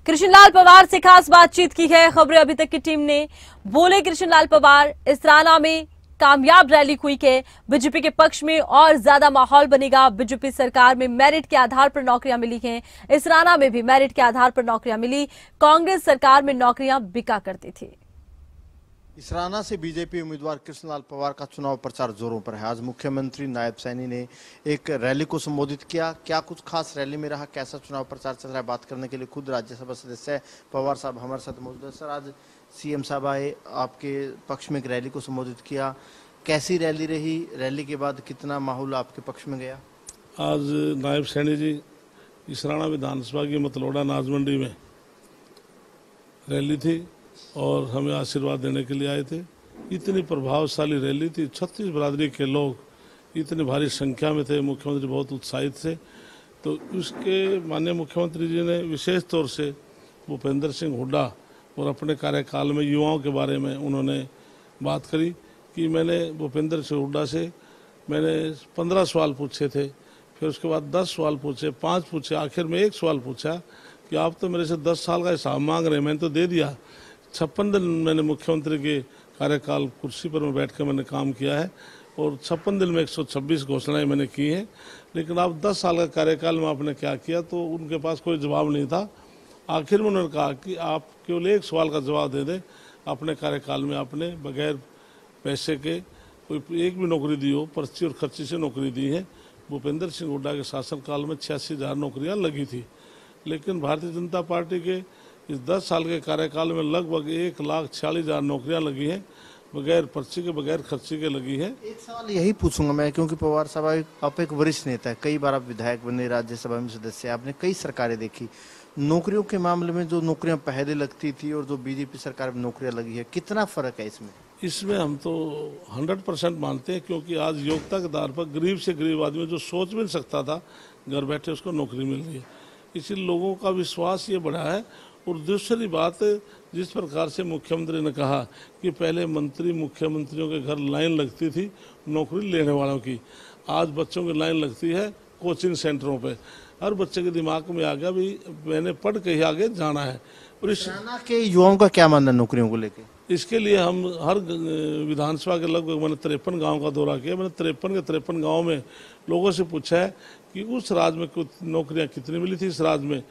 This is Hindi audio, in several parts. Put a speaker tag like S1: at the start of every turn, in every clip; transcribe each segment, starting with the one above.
S1: कृष्णलाल पवार से खास बातचीत की है खबरें अभी तक की टीम ने। बोले कृष्णलाल पवार, इसराना में कामयाब रैली हुई है, बीजेपी के पक्ष में और ज्यादा माहौल बनेगा। बीजेपी सरकार में मेरिट के आधार पर नौकरियां मिली हैं, इसराना में भी मेरिट के आधार पर नौकरियां मिली। कांग्रेस सरकार में नौकरियां बिका करती थी।
S2: इसराना से बीजेपी उम्मीदवार कृष्णलाल पवार का चुनाव प्रचार जोरों पर है। आज मुख्यमंत्री नायब सैनी ने एक रैली को संबोधित किया। क्या कुछ खास रैली में रहा, कैसा चुनाव प्रचार चल रहा है, बात करने के लिए खुद राज्यसभा सदस्य पवार साहब हमारे साथ मौजूद है। सर, आज सीएम साहब आए, आपके पक्ष में एक रैली को संबोधित किया, कैसी रैली रही? रैली के बाद कितना माहौल आपके पक्ष में गया?
S3: आज नायब सैनी जी इसराना विधानसभा की मतलोडा अनाज मंडी में रैली थी और हमें आशीर्वाद देने के लिए आए थे। इतनी प्रभावशाली रैली थी, 36 बरादरी के लोग इतनी भारी संख्या में थे। मुख्यमंत्री बहुत उत्साहित थे। तो उसके माननीय मुख्यमंत्री जी ने विशेष तौर से भूपेंद्र सिंह हुड्डा और अपने कार्यकाल में युवाओं के बारे में उन्होंने बात करी कि मैंने भूपेंद्र सिंह हुड्डा से मैंने 15 सवाल पूछे थे, फिर उसके बाद 10 सवाल पूछे, 5 पूछे, आखिर में एक सवाल पूछा कि आप तो मेरे से 10 साल का हिसाब मांग रहे हैं, मैंने तो दे दिया। 56 दिन मैंने मुख्यमंत्री के कार्यकाल कुर्सी पर मैं बैठकर मैंने काम किया है और 56 दिन में 126 घोषणाएं मैंने की हैं, लेकिन आप 10 साल का कार्यकाल में आपने क्या किया? तो उनके पास कोई जवाब नहीं था। आखिर में उन्होंने कहा कि आप केवल एक सवाल का जवाब दे दें, अपने कार्यकाल में आपने बगैर पैसे के कोई एक भी नौकरी दी हो, पर्ची और खर्ची से नौकरी दी है। भूपेंद्र सिंह हुड्डा के शासनकाल में 86,000 नौकरियाँ लगी थी, लेकिन भारतीय जनता पार्टी के इस 10 साल के कार्यकाल में लगभग 1,46,000 नौकरियां लगी हैं, बगैर पर्ची के बगैर खर्ची के लगी है।
S2: एक सवाल यही पूछूंगा मैं, क्योंकि पवार साहब आप एक वरिष्ठ नेता है, कई बार आप विधायक बने, राज्यसभा में सदस्य, आपने कई सरकारें देखी। नौकरियों के मामले में जो नौकरियां पहले लगती थी और जो बीजेपी सरकार में नौकरियां लगी है, कितना फर्क है इसमें?
S3: इसमें हम तो 100% मानते हैं, क्योंकि आज योग्यता के आधार पर गरीब से गरीब आदमी जो सोच भी नहीं सकता था, घर बैठे उसको नौकरी मिल रही है। इसलिए लोगों का विश्वास ये बढ़ा है। और दूसरी बात, जिस प्रकार से मुख्यमंत्री ने कहा कि पहले मंत्री मुख्यमंत्रियों के घर लाइन लगती थी नौकरी लेने वालों की, आज बच्चों की लाइन लगती है कोचिंग सेंटरों पे। हर बच्चे के दिमाग में आ गया भी मैंने पढ़ के ही आगे जाना है। और इस
S2: के युवाओं का क्या मानना है नौकरियों को लेकर?
S3: इसके लिए हम हर विधानसभा के लगभग मैंने 53 गाँव का दौरा किया। मैंने 53 के 53 गाँव में लोगों से पूछा है कि उस राज्य में कुछ नौकरियाँ कितनी मिली थी। इस राज्य में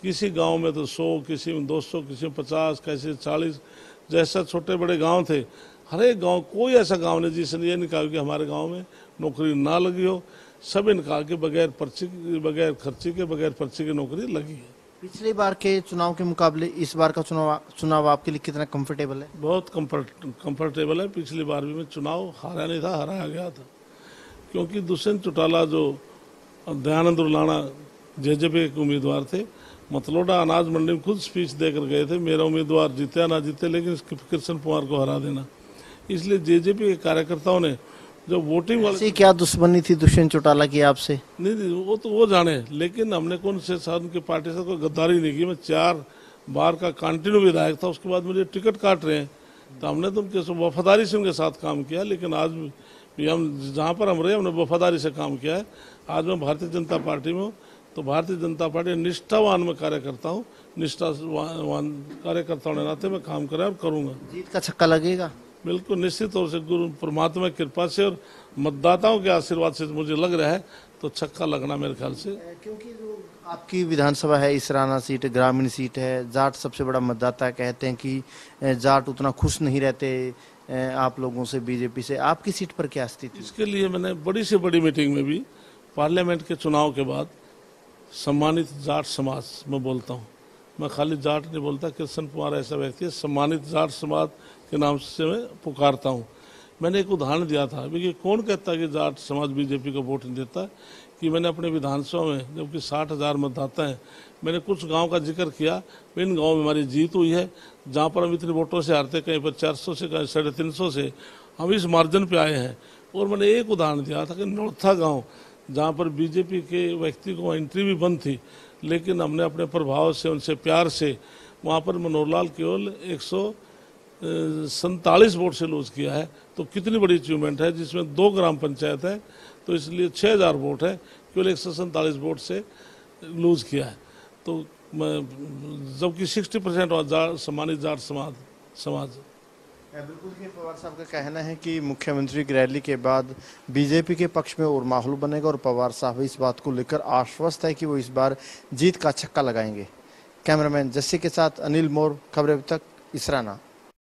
S3: किसी गांव में तो 100, किसी में 200, किसी में 50, किसी में 40, जैसा छोटे बड़े गांव थे। हर एक गांव, कोई ऐसा गांव नहीं जिसने ये नहीं कहा कि हमारे गांव में नौकरी ना लगी हो। सब ने कहा कि बगैर पर्ची, बगैर खर्ची के, बगैर पर्ची की नौकरी लगी है।
S2: पिछली बार के चुनाव के मुकाबले इस बार का चुनाव आपके लिए कितना कंफर्टेबल है?
S3: बहुत कंफर्टेबल है। पिछली बार भी मैं चुनाव हारा नहीं था, हराया गया था, क्योंकि दुष्यंत चौटाला जो दयानंद उर्लाना जेजेपी के उम्मीदवार थे, मतलोडा अनाज मंडी में खुद स्पीच देकर गए थे, मेरा उम्मीदवार जीते या ना जीते लेकिन कृष्ण पवार को हरा देना। इसलिए जेजेपी के कार्यकर्ताओं ने जो वोटिंग वाले,
S2: क्या दुश्मनी थी दुष्यंत चौटाला की आपसे?
S3: नहीं, वो तो वो जाने, लेकिन हमने कौन से उनकी पार्टी से कोई गद्दारी नहीं की। मैं 4 बार का कंटिन्यू विधायक था, उसके बाद मुझे टिकट काट रहे हैं, तो हमने तो उनके वफादारी से उनके साथ काम किया। लेकिन आज भी हम जहाँ पर हम रहे हमने वफादारी से काम किया है। आज मैं भारतीय जनता पार्टी में हूँ, तो भारतीय जनता पार्टी निष्ठावान में कार्यकर्ता हूँ, निष्ठावान कार्यकर्ताओं ने नाते में काम करा और करूँगा।
S2: जीत का छक्का लगेगा?
S3: बिल्कुल निश्चित तौर से, गुरु परमात्मा की कृपा से और मतदाताओं के आशीर्वाद से मुझे लग रहा है तो छक्का लगना मेरे ख्याल से।
S2: क्योंकि जो आपकी विधानसभा है, इसराना सीट ग्रामीण सीट है, जाट सबसे बड़ा मतदाता, कहते हैं कि जाट उतना खुश नहीं रहते आप लोगों से, बीजेपी से। आपकी सीट पर क्या स्थिति?
S3: इसके लिए मैंने बड़ी से बड़ी मीटिंग में भी पार्लियामेंट के चुनाव के बाद सम्मानित जाट समाज में बोलता हूँ। मैं खाली जाट नहीं बोलता, कृष्ण कुमार ऐसा व्यक्ति है, सम्मानित जाट समाज के नाम से मैं पुकारता हूँ। मैंने एक उदाहरण दिया था कि कौन कहता है कि जाट समाज बीजेपी को वोट नहीं देता, कि मैंने अपने विधानसभा में जबकि 60,000 मतदाता हैं, मैंने कुछ गांव का जिक्र किया। इन गाँव में हमारी जीत हुई है, जहाँ पर हम इतने वोटों से हारते, कहीं पर 400 से, कहीं 350 से, हम इस मार्जिन पे आए हैं। और मैंने एक उदाहरण दिया था कि नौथा गाँव, जहाँ पर बीजेपी के व्यक्ति को एंट्री भी बंद थी, लेकिन हमने अपने प्रभाव से, उनसे प्यार से वहाँ पर मनोहर लाल केवल 147 वोट से लूज किया है। तो कितनी बड़ी अचीवमेंट है, जिसमें 2 ग्राम पंचायत है, तो इसलिए 6,000 वोट है, केवल 147 वोट से लूज किया है। तो जबकि 60% सम्मानित जाट समाज।
S2: बिल्कुल ही पवार साहब का कहना है कि मुख्यमंत्री की रैली के बाद बीजेपी के पक्ष में और माहौल बनेगा और पवार साहब इस बात को लेकर आश्वस्त है कि वो इस बार जीत का छक्का लगाएंगे। कैमरामैन जस्सी के साथ अनिल मोर, खबरें अब तक, इसराना।